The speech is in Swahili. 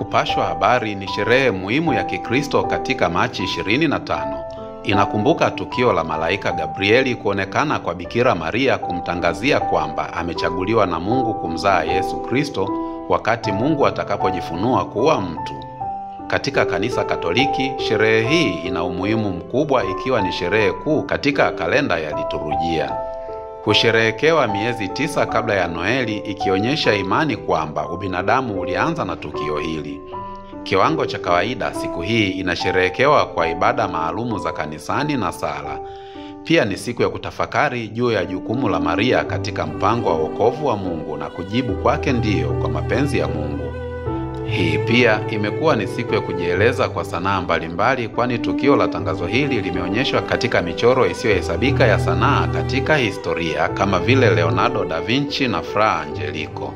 Kupashwa habari ni sherehe muhimu ya Kikristo katika Machi 25. Inakumbuka tukio la malaika Gabrieli kuonekana kwa Bikira Maria kumtangazia kwamba amechaguliwa na Mungu kumzaa Yesu Kristo wakati Mungu atakapojifunua kuwa mtu. Katika Kanisa Katoliki, sherehe hii ina umuhimu mkubwa ikiwa ni sherehe kuu katika kalenda ya liturujia. Husherehekewa miezi 9 kabla ya Noeli, ikionyesha imani kwamba ubinadamu ulianza na tukio hili. Kiwango cha kawaida, siku hii inasherehekewa kwa ibada maalumu za kanisani na sala. Pia ni siku ya kutafakari juu ya jukumu la Maria katika mpango wa wokovu wa Mungu na kujibu kwake ndiyo kwa mapenzi ya Mungu. Hii pia imekuwa ni siku ya kujieleza kwa sanaa mbalimbali, kwani tukio la tangazo hili limeonyeshwa katika michoro isiyohesabika ya sanaa katika historia kama vile Leonardo da Vinci na Fra Angelico.